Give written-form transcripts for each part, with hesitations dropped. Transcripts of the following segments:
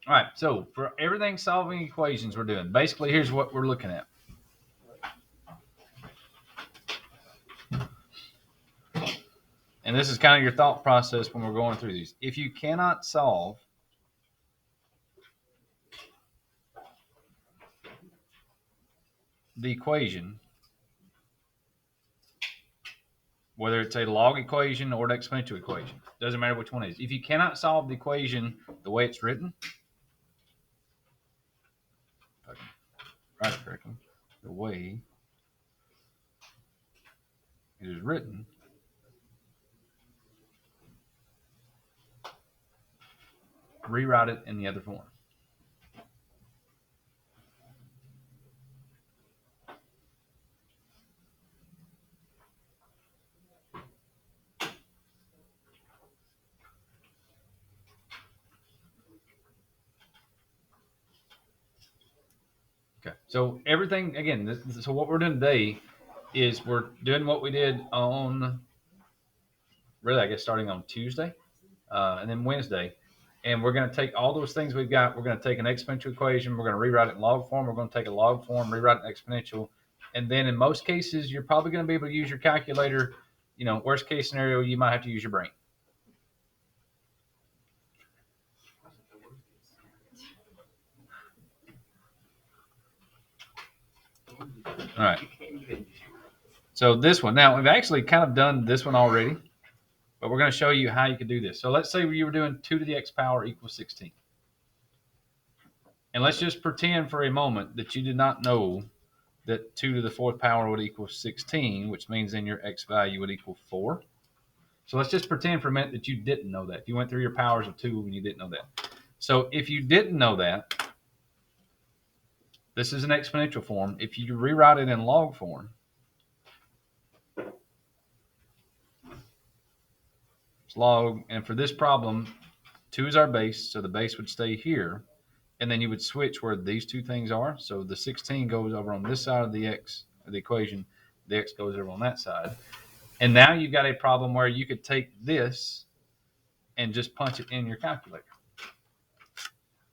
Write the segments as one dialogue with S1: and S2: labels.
S1: All right, so for everything solving equations we're doing, basically here's what we're looking at. And this is kind of your thought process when we're going through these. If you cannot solve the equation, whether it's a log equation or an exponential equation, doesn't matter which one it is. If you cannot solve the equation the way it's written, if I can write it correctly, the way it is written, rewrite it in the other form. Okay. So everything again. So what we're doing today is we're doing what we did on really, I guess, starting on Tuesday, and then Wednesday, and we're going to take all those things we've got. We're going to take an exponential equation. We're going to rewrite it in log form. We're going to take a log form, rewrite it in exponential, and then in most cases, you're probably going to be able to use your calculator. Worst case scenario, you might have to use your brain. All right. So this one, now we've actually kind of done this one already, but we're going to show you how you could do this. So let's say you were doing 2 to the x power equals 16. And let's just pretend for a moment that you did not know that 2 to the fourth power would equal 16, which means then your x value would equal 4. So let's just pretend for a minute that you didn't know that. If you went through your powers of 2 and you didn't know that. So if you didn't know that, this is an exponential form. If you rewrite it in log form, it's log, and for this problem, 2 is our base, so the base would stay here. And then you would switch where these two things are. So the 16 goes over on this side of the x of the equation. The x goes over on that side. And now you've got a problem where you could take this and just punch it in your calculator,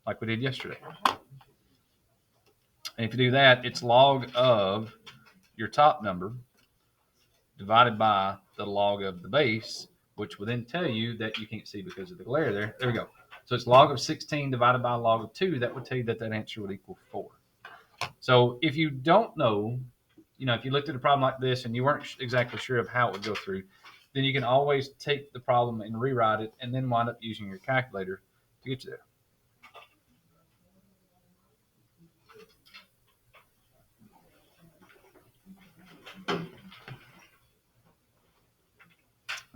S1: like we did yesterday. And if you do that, it's log of your top number divided by the log of the base, which will then tell you that you can't see because of the glare there. There we go. So it's log of 16 divided by log of 2. That would tell you that answer would equal 4. So if you don't know, if you looked at a problem like this and you weren't exactly sure of how it would go through, then you can always take the problem and rewrite it and then wind up using your calculator to get you there.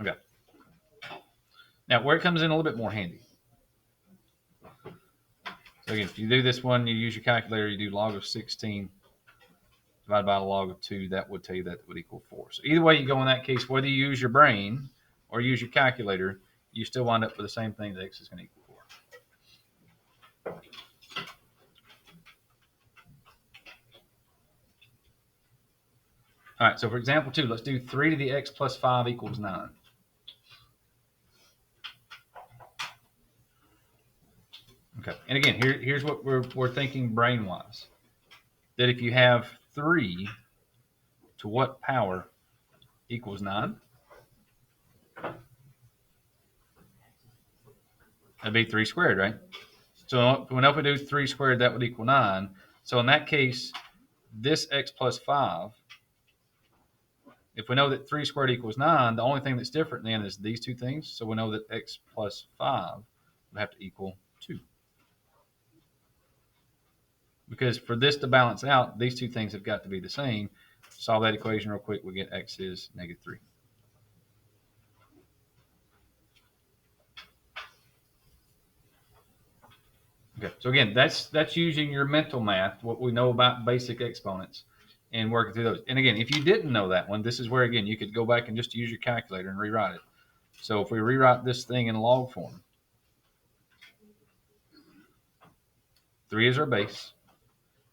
S1: Okay. Now, where it comes in a little bit more handy. So again, if you do this one, you use your calculator, you do log of 16 divided by the log of 2, that would tell you that would equal 4. So either way you go in that case, whether you use your brain or use your calculator, you still wind up with the same thing, that x is going to equal 4. All right, so for example 2, let's do 3 to the x plus 5 equals 9. Okay, and again, here's what we're thinking brain-wise. That if you have 3 to what power equals 9? That'd be 3 squared, right? So whenever we do 3 squared, that would equal 9. So in that case, this x plus 5, if we know that 3 squared equals 9, the only thing that's different then is these two things. So we know that x plus 5 would have to equal 2. Because for this to balance out, these two things have got to be the same. Solve that equation real quick. We get x is -3. Okay, so again, that's using your mental math, what we know about basic exponents, and working through those. And again, if you didn't know that one, this is where, again, you could go back and just use your calculator and rewrite it. So if we rewrite this thing in log form, 3 is our base,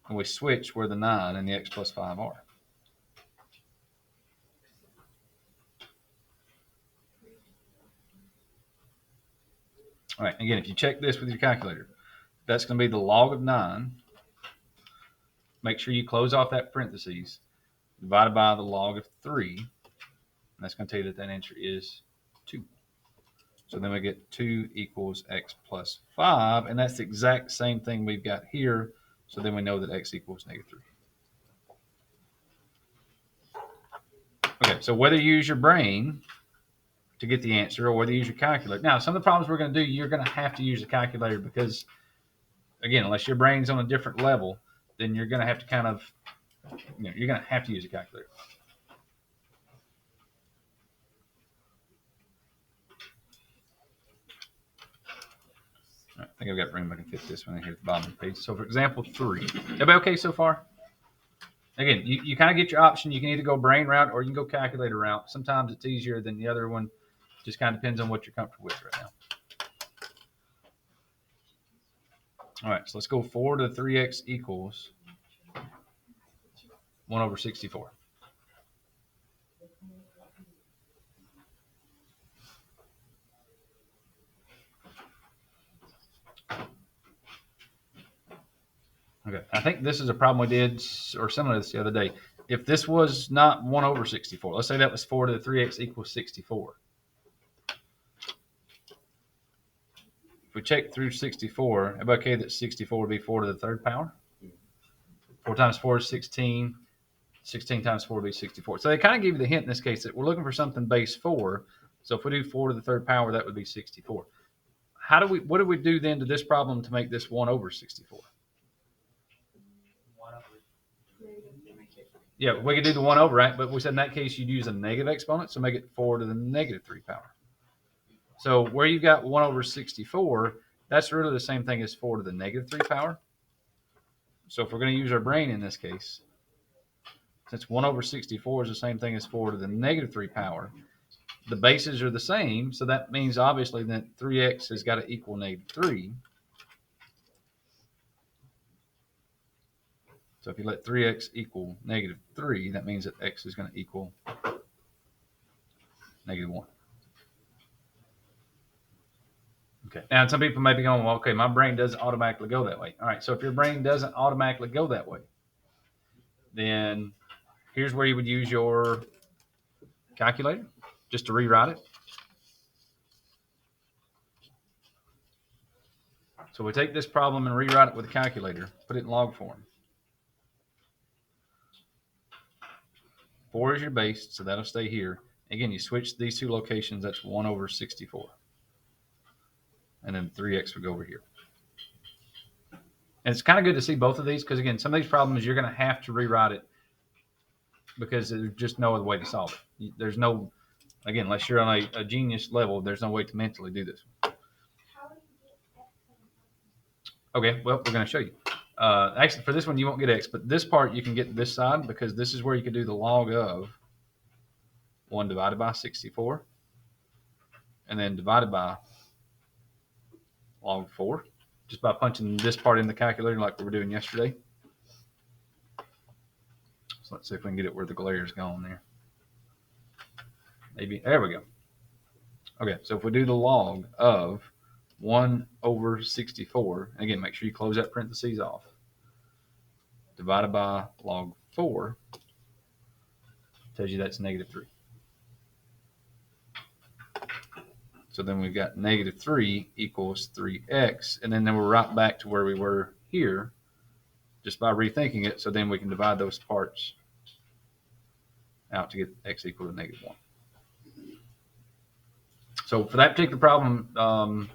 S1: and we switch where the 9 and the x plus 5 are. All right, again, if you check this with your calculator, That's going to be the log of 9. Make sure you close off that parentheses, divided by the log of 3. And that's going to tell you that that answer is 2. So then we get 2 equals x plus 5. And that's the exact same thing we've got here. So then we know that x equals -3. Okay, so whether you use your brain to get the answer or whether you use your calculator. Now, some of the problems we're going to do, you're going to have to use the calculator because, again, unless your brain's on a different level, then you're going to have to kind of, you're going to have to use a calculator. All right, I think I've got room. I can fit this one in here at the bottom of the page. So, for example, 3. Everybody okay so far? Again, you kind of get your option. You can either go brain route or you can go calculator route. Sometimes it's easier than the other one. Just kind of depends on what you're comfortable with right now. All right, so let's go 4 to the 3x equals 1 over 64. Okay, I think this is a problem we did or similar to this the other day. If this was not 1 over 64, let's say that was 4 to the 3x equals 64. If we check through 64, everybody okay that 64 would be 4 to the 3rd power? 4 times 4 is 16. 16 times 4 would be 64. So they kind of give you the hint in this case that we're looking for something base 4. So if we do 4 to the 3rd power, that would be 64. What do we do then to this problem to make this 1 over 64? Yeah, we could do the 1 over, right? But we said in that case, you'd use a negative exponent, so make it 4 to the -3 power. So where you've got 1 over 64, that's really the same thing as 4 to the -3 power. So if we're going to use our brain in this case, since 1 over 64 is the same thing as 4 to the -3 power, the bases are the same. So that means obviously that 3x has got to equal -3. So if you let 3x equal -3, that means that x is going to equal -1. Okay. Now, some people may be going, well, okay, my brain doesn't automatically go that way. All right. So if your brain doesn't automatically go that way, then here's where you would use your calculator just to rewrite it. So we take this problem and rewrite it with a calculator, put it in log form. 4 is your base, so that'll stay here. Again, you switch these two locations, that's 1 over 64. And then 3x would go over here. And it's kind of good to see both of these because, again, some of these problems you're going to have to rewrite it because there's just no other way to solve it. There's no, again, unless you're on a genius level, there's no way to mentally do this. Okay, well, we're going to show you. Actually, for this one, you won't get x, but this part you can get this side because this is where you can do the log of 1 divided by 64 and then divided by log 4 just by punching this part in the calculator like we were doing yesterday. So let's see if we can get it where the glare is gone there. Maybe, there we go. Okay, so if we do the log of 1 over 64, again, make sure you close that parentheses off, divided by log 4, tells you that's -3. So then we've got -3 equals 3x, and then we're right back to where we were here just by rethinking it. So then we can divide those parts out to get x equal to -1. So for that particular problem,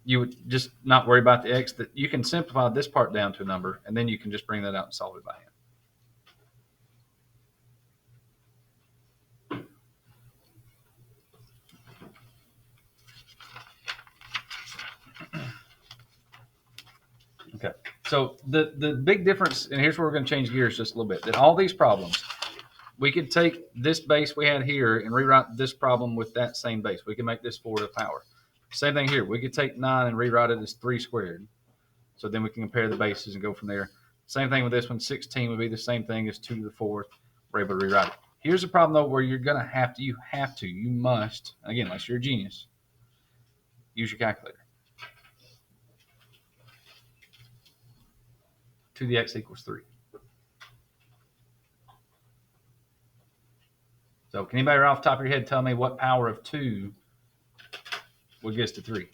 S1: you would just not worry about the x. That you can simplify this part down to a number, and then you can just bring that out and solve it by hand. Okay, so the big difference, and here's where we're going to change gears just a little bit, that all these problems, we could take this base we had here and rewrite this problem with that same base. We can make this 4 to the power. Same thing here. We could take 9 and rewrite it as 3 squared. So then we can compare the bases and go from there. Same thing with this one. 16 would be the same thing as 2 to the 4th. We're able to rewrite it. Here's a problem, though, where you're going to have to, you must, again, unless you're a genius, use your calculator. to the x equals 3. So can anybody right off the top of your head tell me what power of 2 would get us to 3?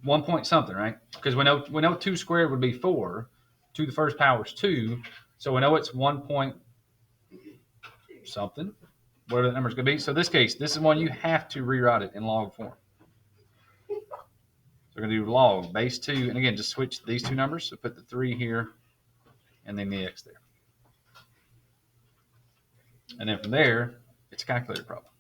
S1: 1 point something, right? Because we know 2 squared would be 4. 2 to the first power is 2. So we know it's 1 point something, whatever that number is going to be. So in this case, this is one you have to rewrite it in log form. So we're going to do log base 2. And again, just switch these two numbers. So put the 3 here and then the x there. And then from there, it's a calculator problem.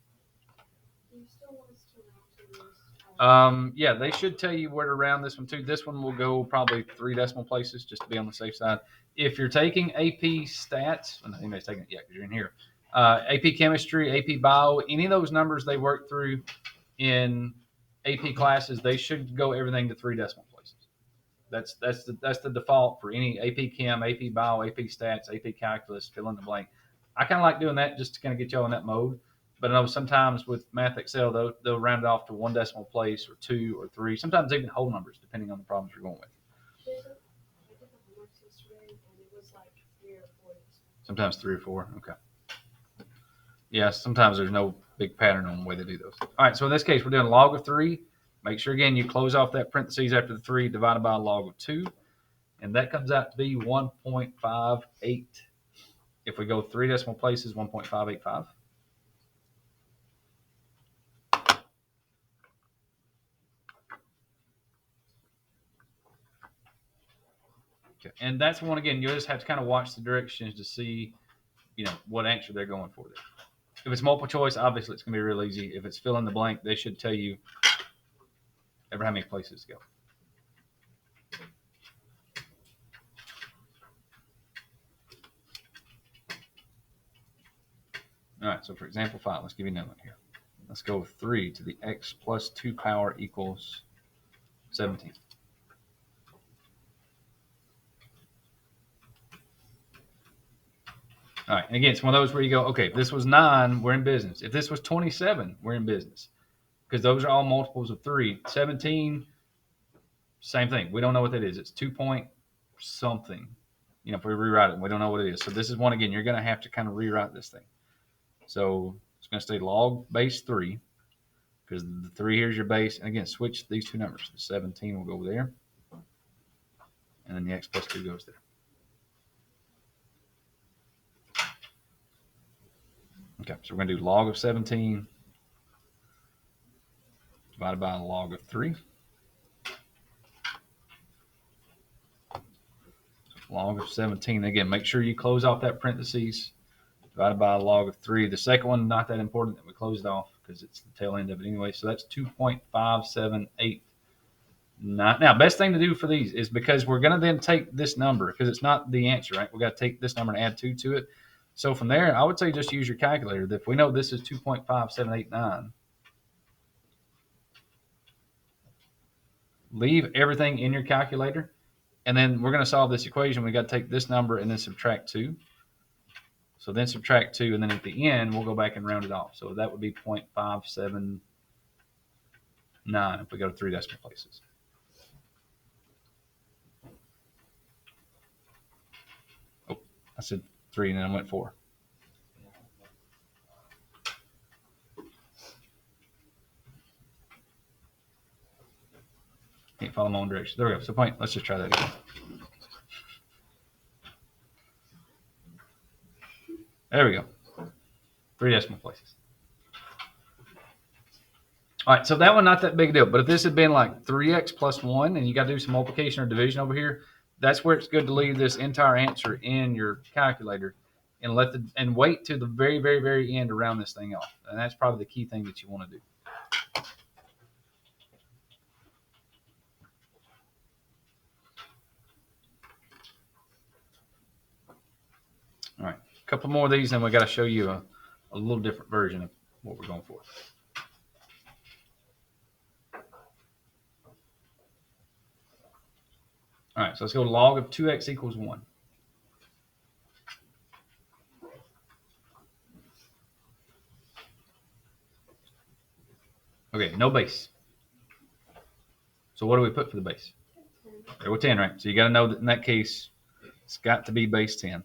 S1: Yeah, they should tell you where to round this one too. This one will go probably 3 decimal places just to be on the safe side. If you're taking AP stats, well, anybody's taking it yet because you're in here. AP chemistry, AP bio, any of those numbers they work through in AP classes, they should go everything to 3 decimal places. That's the default for any AP Chem, AP Bio, AP Stats, AP Calculus, fill in the blank. I kind of like doing that just to kind of get y'all in that mode. But I know sometimes with Math Excel, they'll round it off to 1 decimal place or 2 or 3, sometimes even whole numbers, depending on the problems you're going with. Sometimes 3 or 4. Okay. Yeah, sometimes there's no big pattern on the way they do those. All right, so in this case, we're doing log of 3. Make sure, again, you close off that parentheses after the 3 divided by log of 2. And that comes out to be 1.58. If we go 3 decimal places, 1.585. Okay. And that's one, again, you'll just have to kind of watch the directions to see, what answer they're going for there. If it's multiple choice, obviously it's going to be real easy. If it's fill in the blank, they should tell you ever how many places to go. All right, so for example 5, let's give you another one here. Let's go with 3 to the x plus 2 power equals 17. All right, and again, it's one of those where you go, okay, if this was 9, we're in business. If this was 27, we're in business. Because those are all multiples of 3. 17, same thing. We don't know what that is. It's 2 point something. If we rewrite it, we don't know what it is. So this is one, again, you're going to have to kind of rewrite this thing. So it's going to stay log base 3, because the 3 here is your base. And again, switch these two numbers. The 17 will go there. And then the x plus 2 goes there. Okay, so we're going to do log of 17 divided by log of 3. Log of 17. Again, make sure you close off that parentheses. Divided by log of 3. The second one, not that important that we closed off because it's the tail end of it anyway. So that's 2.578. Now, best thing to do for these is, because we're going to then take this number, because it's not the answer, right? We've got to take this number and add 2 to it. So from there, I would say just use your calculator. If we know this is 2.5789, leave everything in your calculator. And then we're going to solve this equation. We got to take this number and then subtract 2. So then subtract 2, and then at the end, we'll go back and round it off. So that would be 0.579 if we go to 3 decimal places. Oh, I said 3 and then I went 4. Can't follow my own direction. There we go. So let's just try that again. There we go. 3 decimal places. All right, so that one, not that big a deal. But if this had been like 3x plus 1 and you got to do some multiplication or division over here, that's where it's good to leave this entire answer in your calculator and wait to the very, very, very end to round this thing off. And that's probably the key thing that you want to do. All right, a couple more of these, and we got to show you a little different version of what we're going for. All right, so let's go log of 2x equals 1. Okay, no base. So what do we put for the base? There with 10, right? So you got to know that in that case, it's got to be base 10.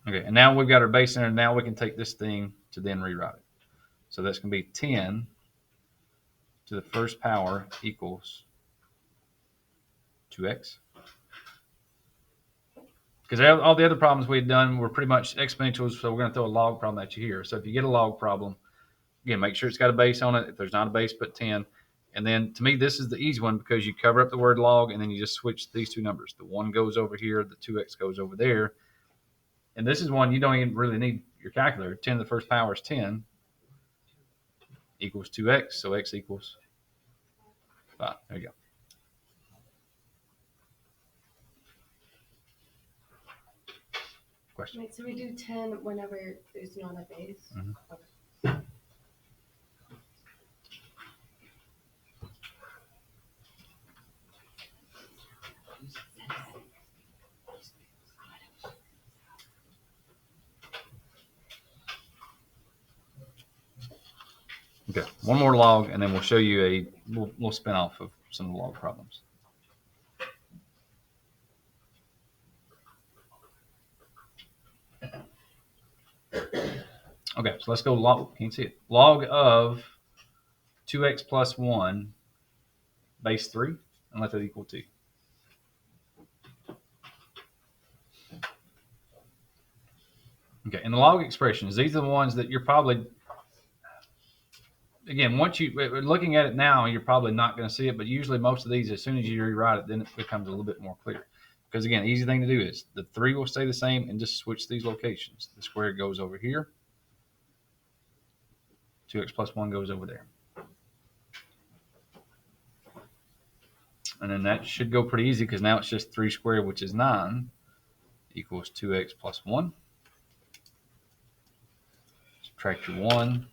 S1: Okay, and now we've got our base center. Now we can take this thing to then rewrite it. So that's going to be 10 to the first power equals 2x. Because all the other problems we had done were pretty much exponentials, so we're going to throw a log problem at you here. So if you get a log problem, again, make sure it's got a base on it. If there's not a base, put 10. And then to me, this is the easy one because you cover up the word log and then you just switch these two numbers. The 1 goes over here, the 2x goes over there. And this is one you don't even really need your calculator. 10 to the first power is 10 equals 2x, so x equals 5. There you go. Question?
S2: Wait, so we do 10 whenever there's not a base?
S1: Mm-hmm.
S2: Okay.
S1: Okay, one more log, and then we'll show you we'll spin off of some of the log problems. Okay, so let's go log. Can you see it? Log of 2x plus 1 base 3, and let that equal 2. Okay, and the log expressions, these are the ones that you're probably, again, once looking at it now, you're probably not going to see it, but usually most of these, as soon as you rewrite it, then it becomes a little bit more clear. Because again, easy thing to do is the 3 will stay the same and just switch these locations. The square goes over here. 2x plus 1 goes over there. And then that should go pretty easy because now it's just 3 squared, which is 9, equals 2x plus 1. Subtract your 1.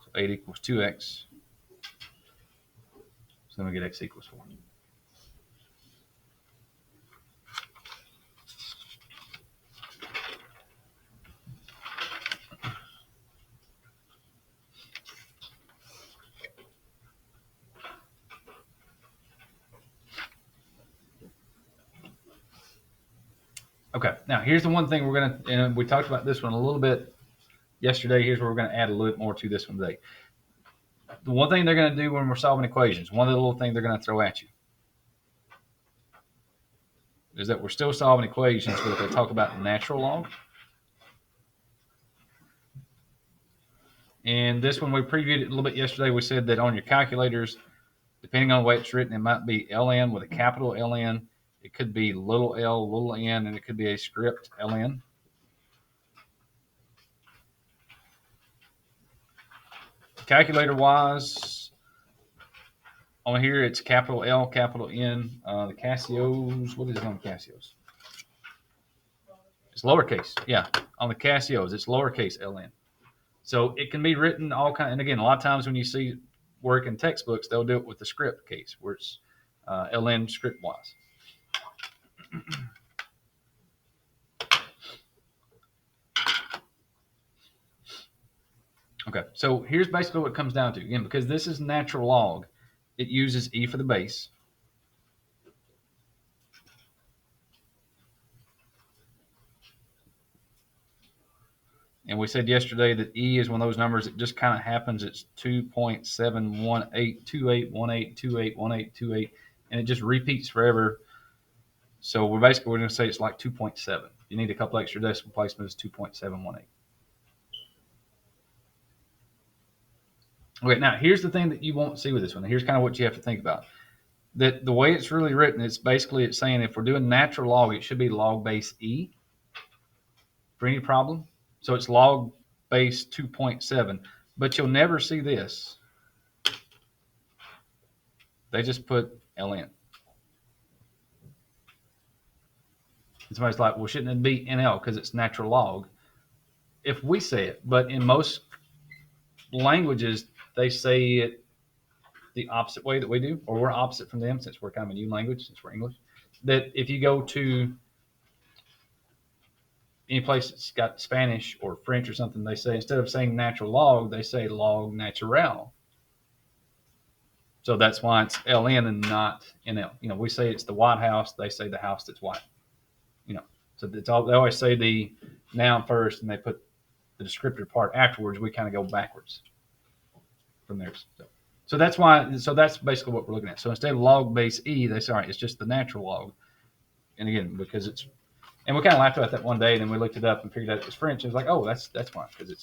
S1: So 8 equals 2x. So then we get x equals 4. Okay, now here's the one thing we're going to, and we talked about this one a little bit yesterday. Here's where we're going to add a little bit more to this one today. The one thing they're going to do when we're solving equations, one of the little things they're going to throw at you is that we're still solving equations, but if they talk about natural log. And this one we previewed it a little bit yesterday. We said that on your calculators, depending on the way it's written, it might be ln with a capital Ln. It could be little l, little n, and it could be a script ln. Calculator wise, on here it's capital L, capital N. The Casios, what is it on the Casios? It's lowercase. Yeah, on the Casios, it's lowercase ln. So it can be written all kind. And again, a lot of times when you see work in textbooks, they'll do it with the script case where it's ln script wise. Okay, so here's basically what it comes down to. Again, because this is natural log, it uses e for the base. And we said yesterday that e is one of those numbers that just kind of happens. It's 2.7182818281828, and it just repeats forever. So we're going to say it's like 2.7. You need a couple extra decimal placements, 2.718. Okay, now here's the thing that you won't see with this one. Here's kind of what you have to think about. That the way it's really written, it's saying if we're doing natural log, it should be log base e for any problem. So it's log base 2.7, but you'll never see this. They just put ln. And somebody's like, well, shouldn't it be NL because it's natural log? If we say it, but in most languages, they say it the opposite way that we do, or we're opposite from them since we're kind of a new language, since we're English. That if you go to any place that's got Spanish or French or something, they say instead of saying natural log, they say log natural. So that's why it's LN and not NL. We say it's the White House. They say the house that's white. So it's all, they always say the noun first and they put the descriptor part afterwards. We kind of go backwards from there. So that's why. So that's basically what we're looking at. So instead of log base E, they say, all right, it's just the natural log. And again, because it's, and we kind of laughed about that one day, and then we looked it up and figured out it was French. And it was like, oh, that's why, because it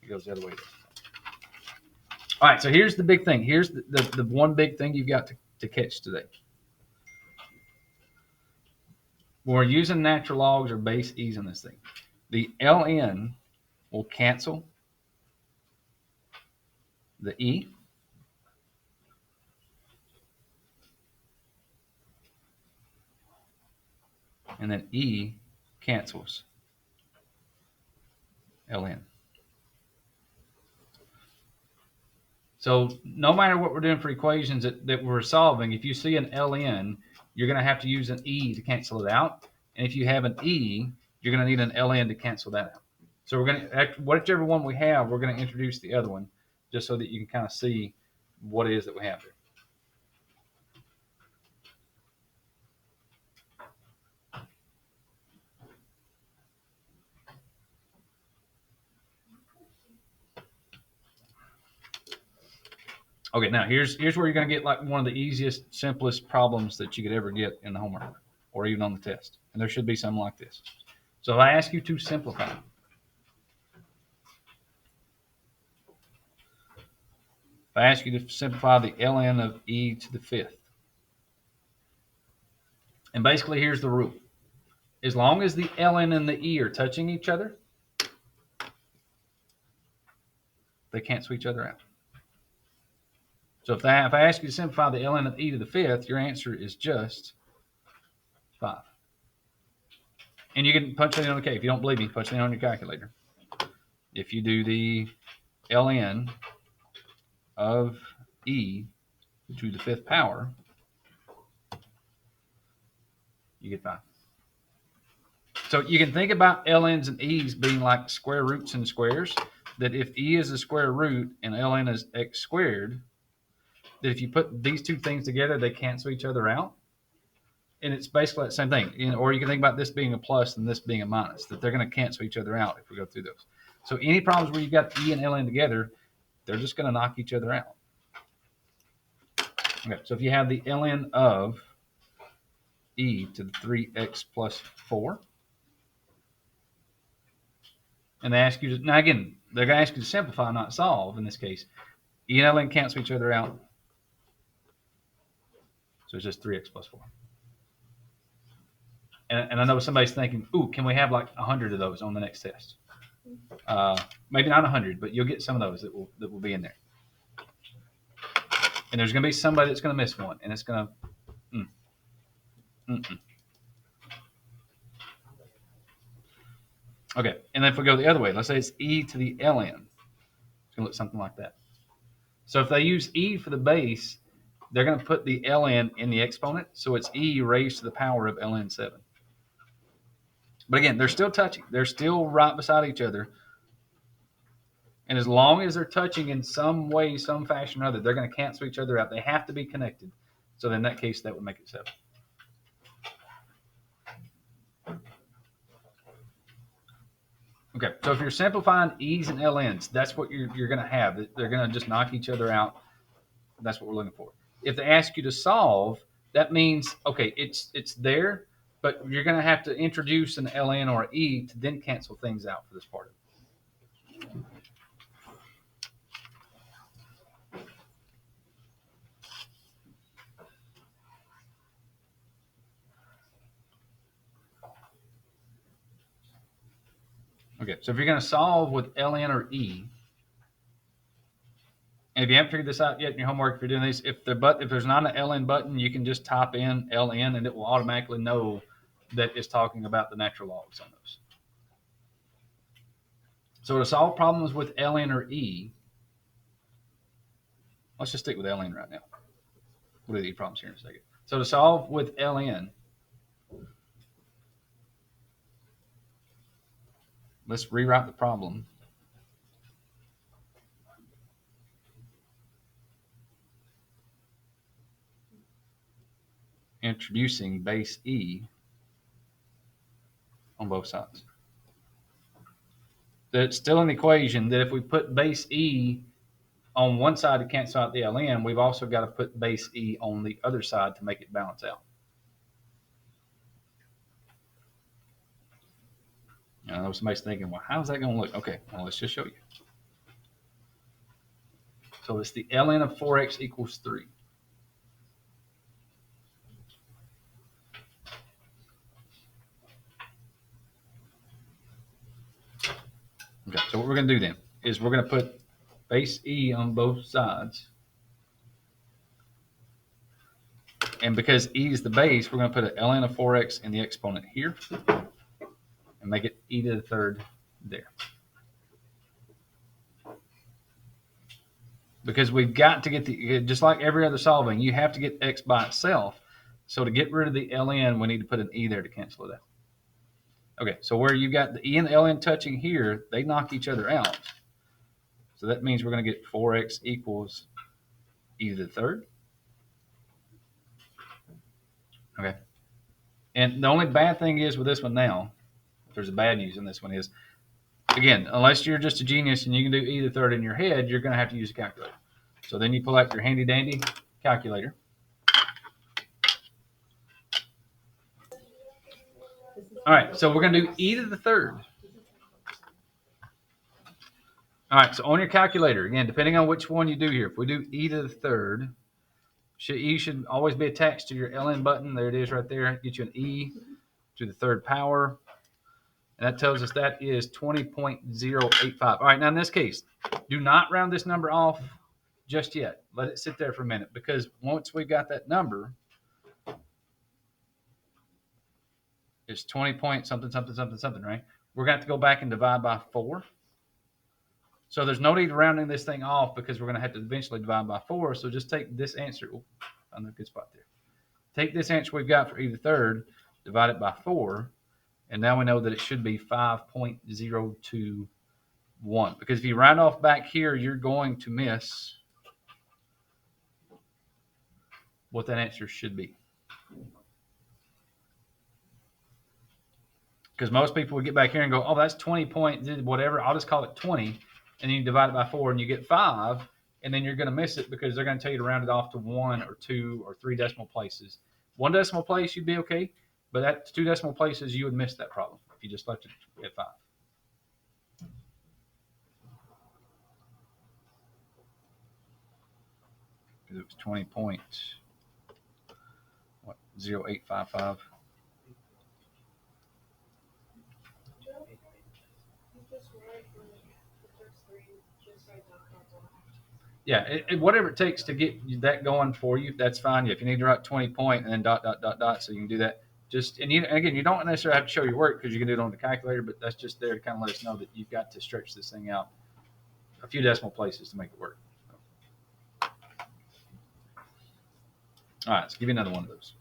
S1: goes the other way. All right, so here's the big thing. Here's the one big thing you've got to catch today. When we're using natural logs or base e's in this thing, the ln will cancel the e, and then e cancels ln. So no matter what we're doing for equations that we're solving, if you see an ln, you're going to have to use an e to cancel it out. And if you have an e, you're going to need an ln to cancel that out. So we're going to, whichever one we have, we're going to introduce the other one just so that you can kind of see what it is that we have there. Okay, now here's where you're going to get like one of the easiest, simplest problems that you could ever get in the homework or even on the test. And there should be something like this. So if I ask you to simplify, if I ask you to simplify the ln of e to the fifth, and basically here's the rule. As long as the ln and the e are touching each other, they cancel each other out. So if I ask you to simplify the ln of e to the fifth, your answer is just 5. And you can punch it in on the K. If you don't believe me, punch it in on your calculator. If you do the ln of e to the fifth power, you get 5. So you can think about ln's and e's being like square roots and squares, that if e is a square root and ln is x squared, that if you put these two things together, they cancel each other out. And it's basically the same thing. Or you can think about this being a plus and this being a minus, that they're going to cancel each other out if we go through those. So any problems where you've got e and ln together, they're just going to knock each other out. Okay, so if you have the ln of e to the 3x plus 4, and they ask you to, now again, they're going to ask you to simplify, not solve in this case. E and ln cancel each other out. So it's just 3x plus 4. And I know somebody's thinking, ooh, can we have like 100 of those on the next test? Maybe not 100, but you'll get some of those that will be in there. And there's going to be somebody that's going to miss one, and it's going to, Okay, and then if we go the other way, let's say it's e to the ln. It's going to look something like that. So if they use e for the base, they're going to put the ln in the exponent, so it's e raised to the power of ln 7. But again, they're still touching. They're still right beside each other. And as long as they're touching in some way, some fashion or other, they're going to cancel each other out. They have to be connected. So in that case, that would make it 7. Okay, so if you're simplifying e's and ln's, that's what you're going to have. They're going to just knock each other out. That's what we're looking for. If they ask you to solve, that means, okay, it's there, but you're going to have to introduce an ln or an e to then cancel things out for this part of it. Okay, so if you're going to solve with ln or e, and if you haven't figured this out yet in your homework, if you're doing these, if there's not an ln button, you can just type in ln and it will automatically know that it's talking about the natural logs on those. So to solve problems with ln or e, let's just stick with ln right now. We'll do the e problems here in a second. So to solve with ln, let's rewrite the problem. introducing base E on both sides. That's still an equation that if we put base E on one side to cancel out the ln, we've also got to put base E on the other side to make it balance out. I know somebody's thinking, well, how's that going to look? Okay, well, let's just show you. So it's the ln of 4x equals 3. Okay, so what we're going to do then is we're going to put base E on both sides. And because E is the base, we're going to put an ln of 4x in the exponent here and make it e to the third there. Because we've got to get just like every other solving, you have to get x by itself. So to get rid of the ln, we need to put an e there to cancel it out. Okay, so where you've got the e and the ln touching here, they knock each other out. So that means we're going to get 4x equals e to the third. Okay. And the only bad thing is with this one now, if there's a bad news in this one is, again, unless you're just a genius and you can do e to the third in your head, you're going to have to use a calculator. So then you pull out your handy dandy calculator. All right, so we're going to do e to the third. All right, so on your calculator, again, depending on which one you do here, if we do e to the third, e should always be attached to your ln button. There it is right there. Get you an e to the third power. And that tells us that is 20.085. All right, now in this case, do not round this number off just yet. Let it sit there for a minute, because once we've got that number, it's 20 point something, something, something, something, right? We're going to have to go back and divide by 4. So there's no need rounding this thing off because we're going to have to eventually divide by 4. So just take this answer. Oh, found a good spot there. Take this answer we've got for e to the third, divide it by 4, and now we know that it should be 5.021. Because if you round off back here, you're going to miss what that answer should be. Because most people would get back here and go, oh, that's 20 point whatever. I'll just call it 20. And then you divide it by 4 and you get 5. And then you're going to miss it because they're going to tell you to round it off to 1 or 2 or 3 decimal places. 1 decimal place, you'd be okay. But at 2 decimal places, you would miss that problem if you just left it at 5. Because it was 20.0855. Yeah, whatever it takes to get that going for you, that's fine. If you need to write 20 point and then dot, dot, dot, dot, so you can do that. Again, you don't necessarily have to show your work because you can do it on the calculator, but that's just there to kind of let us know that you've got to stretch this thing out a few decimal places to make it work. All right, let's give you another one of those.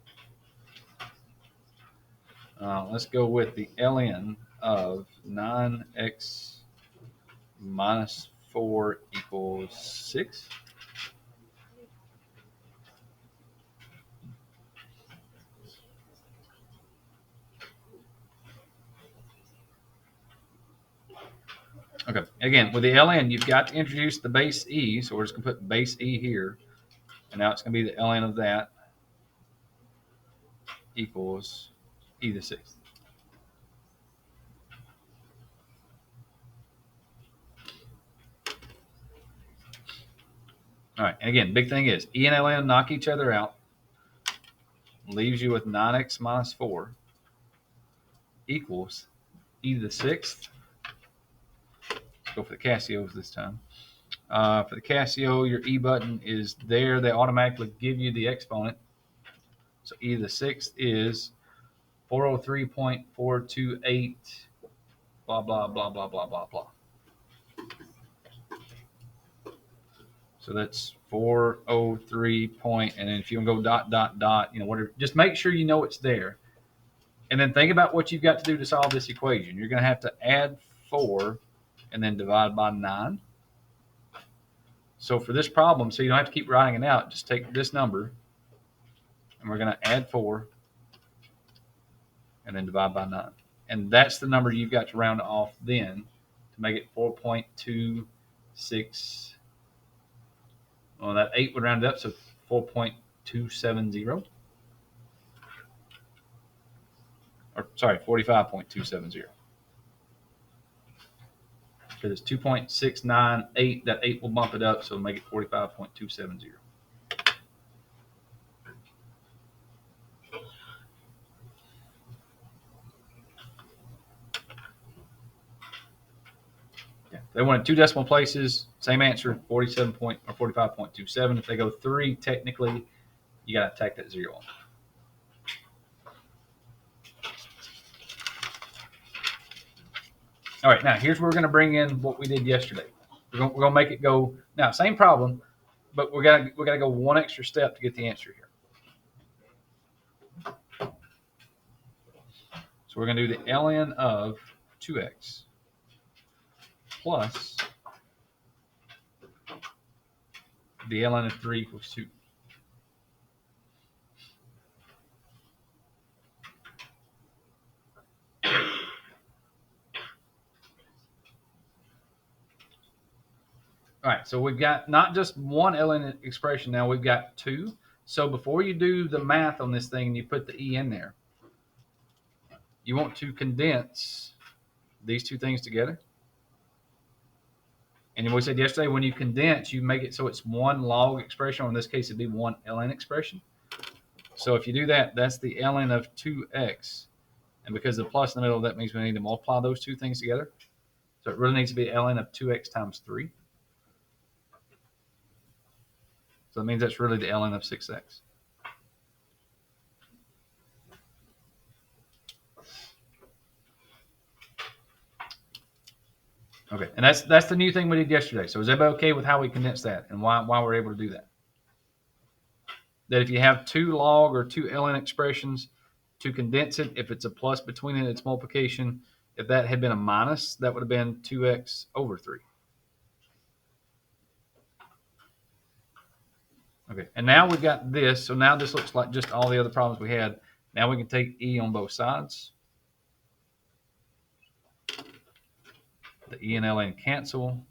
S1: Let's go with the ln of 9x minus 4 equals 6. Okay, again, with the ln, you've got to introduce the base e, so we're just going to put base e here, and now it's going to be the ln of that equals e to the 6th. All right, and again, big thing is e and ln knock each other out, leaves you with 9x minus 4 equals e to the 6th. Let's go for the Casios this time. For the Casio, your e button is there. They automatically give you the exponent. So e to the 6th is 403.428, blah, blah, blah, blah, blah, blah, blah. So that's 403 point, and then if you want to go dot, dot, dot, whatever, just make sure you know it's there. And then think about what you've got to do to solve this equation. You're going to have to add 4 and then divide by 9. So for this problem, so you don't have to keep writing it out, just take this number and we're going to add 4 and then divide by 9. And that's the number you've got to round off then to make it 4.26. Well, that 8 would round it up, so 4.270. Or, sorry, 45.270. Because it's 2.698. That 8 will bump it up, so it'll make it 45.270. Yeah. They wanted 2 decimal places, same answer, 45.27. If they go 3, technically, you got to tack that 0 on. All right, now here's where we're going to bring in what we did yesterday. We're going to make it go now. Same problem, but we got to go one extra step to get the answer here. So we're going to do the ln of 2x plus the ln of 3 equals 2. All right, so we've got not just one ln expression now, we've got 2. So before you do the math on this thing and you put the e in there, you want to condense these 2 things together. And we said yesterday, when you condense, you make it so it's one log expression, or in this case, it'd be one ln expression. So if you do that, that's the ln of 2x. And because the plus in the middle, that means we need to multiply those 2 things together. So it really needs to be ln of 2x times 3. So that means that's really the ln of 6x. Okay, and that's the new thing we did yesterday. So is everybody okay with how we condensed that and why we're able to do that? That if you have 2 log or 2 ln expressions, to condense it, if it's a plus between it, it's multiplication. If that had been a minus, that would have been 2x over 3. Okay, and now we've got this. So now this looks like just all the other problems we had. Now we can take e on both sides. The e and ln cancel.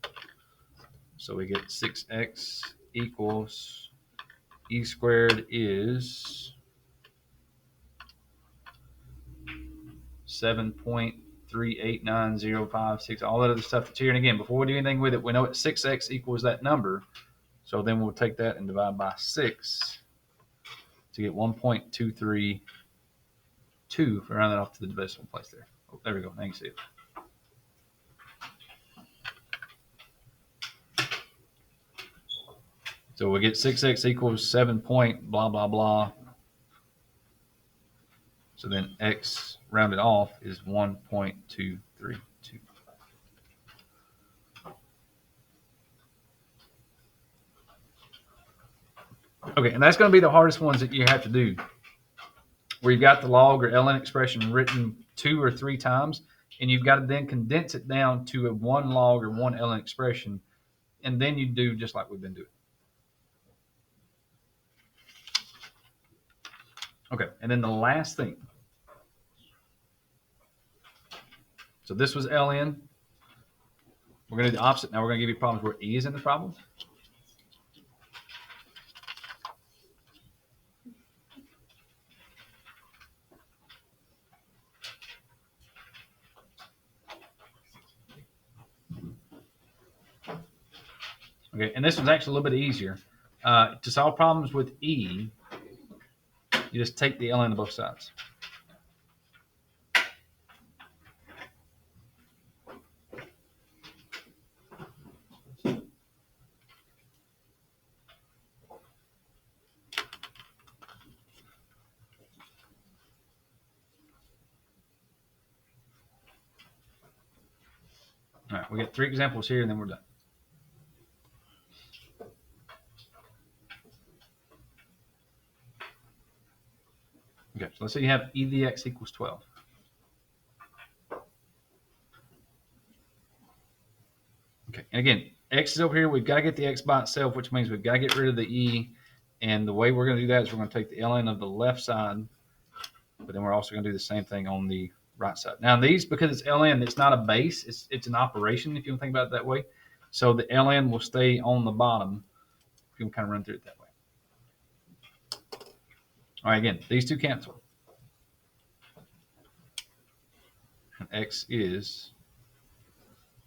S1: So we get 6x equals e squared is 7.389056, all that other stuff that's here. And again, before we do anything with it, we know that 6x equals that number. So then we'll take that and divide by 6 to get 1.232. If we round that off to the decimal place there. Oh, there we go. Now you can see it. So we get 6x equals 7 point blah, blah, blah. So then x rounded off is 1.232. Okay, and that's going to be the hardest ones that you have to do, where you've got the log or ln expression written 2 or 3 times, and you've got to then condense it down to a 1 log or 1 ln expression, and then you do just like we've been doing. Okay, and then the last thing. So this was ln. We're going to do the opposite. Now we're going to give you problems where e is in the problem. Okay, and this was actually a little bit easier. To solve problems with e, you just take the ln to both sides. All right, we got 3 examples here, and then we're done. Okay, so let's say you have e to the x equals 12. Okay, and again, x is over here. We've got to get the x by itself, which means we've got to get rid of the e And the way we're going to do that is we're going to take the ln of the left side, but then we're also going to do the same thing on the right side. Now these, because it's ln, it's not a base, it's an operation if you want to think about it that way. So the ln will stay on the bottom if you can kind of run through it that way. All right, again, these two cancel. And x is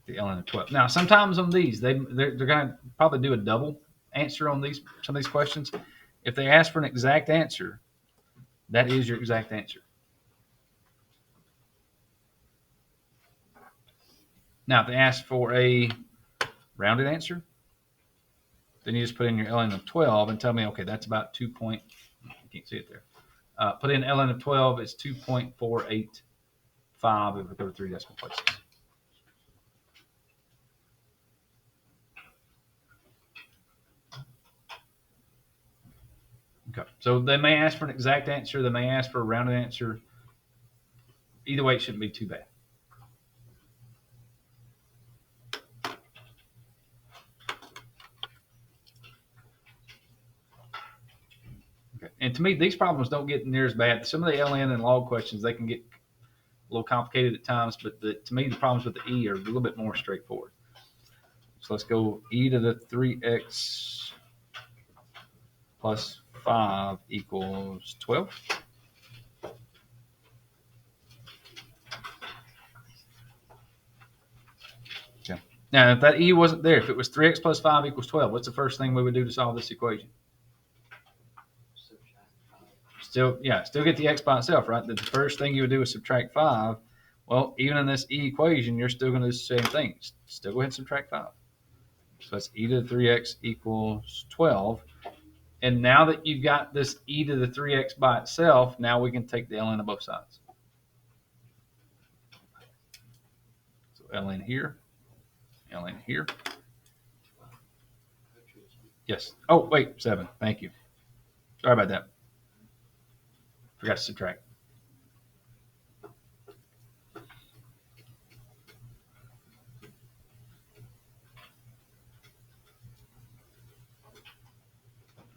S1: the ln of 12. Now, sometimes on these, they're going to probably do a double answer on these some of these questions. If they ask for an exact answer, that is your exact answer. Now, if they ask for a rounded answer, then you just put in your ln of 12 and tell me, okay, that's about 2 point, you can't see it there. Put in ln of 12, it's 2.485 if we go to 3 decimal places. Okay, so they may ask for an exact answer, they may ask for a rounded answer. Either way, it shouldn't be too bad. Okay. And to me, these problems don't get near as bad. Some of the ln and log questions, they can get a little complicated at times, but to me, the problems with the e are a little bit more straightforward. So let's go e to the 3x plus 5 equals 12. Okay. Now, if that e wasn't there, if it was 3x plus 5 equals 12, what's the first thing we would do to solve this equation? Still get the x by itself, right? The first thing you would do is subtract 5. Well, even in this e equation, you're still going to do the same thing. Still go ahead and subtract 5. So that's e to the 3x equals 12. And now that you've got this e to the 3x by itself, now we can take the ln of both sides. So ln here, ln here. Yes. Oh, wait, 7. Thank you. Sorry about that. Forgot to subtract.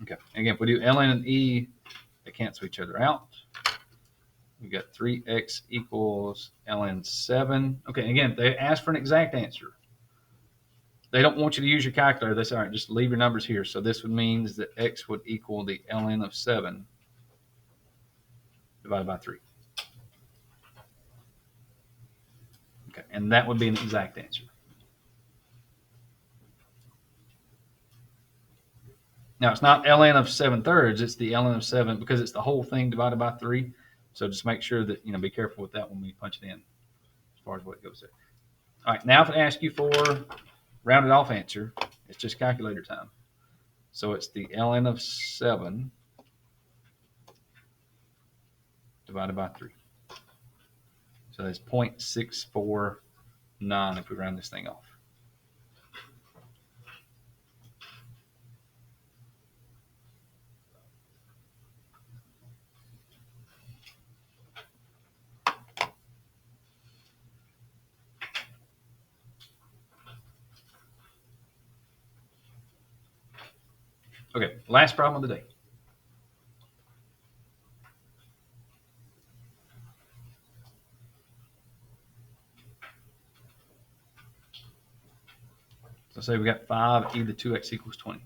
S1: Okay. Again, if we do ln and e, they cancel each other out. We got 3x equals ln 7. Okay, again, they ask for an exact answer. They don't want you to use your calculator. They say, all right, just leave your numbers here. So this would mean that x would equal the ln of 7 divided by 3. Okay, and that would be an exact answer. Now, it's not ln of 7/3, it's the ln of 7 because it's the whole thing divided by 3. So just make sure that, be careful with that when we punch it in as far as what it goes there. All right, now if I ask you for rounded off answer, it's just calculator time. So it's the ln of 7 divided by 3. So that's 0.649 if we round this thing off. Okay, last problem of the day. So say we got 5 e to the 2x equals 20.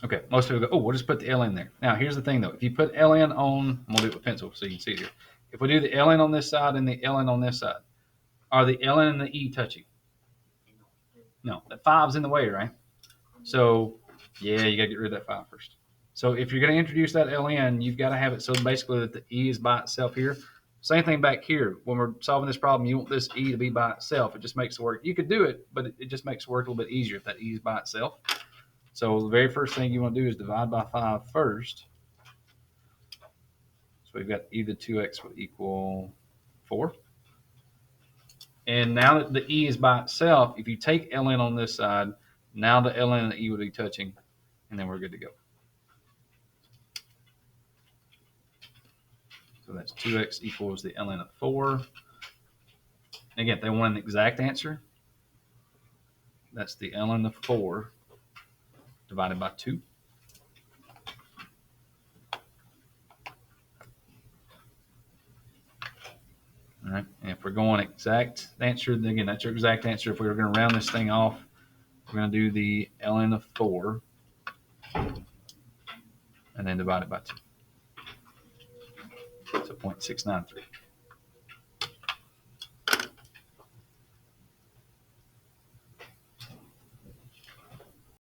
S1: Okay, most people go, oh, we'll just put the ln there. Now, here's the thing, though. If you put ln on, I'm going to do it with pencil so you can see it here. If we do the ln on this side and the ln on this side, are the ln and the e touching? No, that 5's in the way, right? So, yeah, you got to get rid of that 5 first. So if you're going to introduce that ln, you've got to have it so basically that the e is by itself here. Same thing back here. When we're solving this problem, you want this e to be by itself. It just makes it work. You could do it, but it just makes it work a little bit easier if that e is by itself. So the very first thing you want to do is divide by 5 first. So we've got e to the 2x would equal 4. And now that the e is by itself, if you take ln on this side, now the ln and the e would be touching, and then we're good to go. So that's 2x equals the ln of 4. Again, if they want an exact answer, that's the ln of 4 divided by 2. All right, and if we're going exact answer, then again, that's your exact answer. If we were going to round this thing off, we're going to do the ln of 4 and then divide it by 2. So 0.693.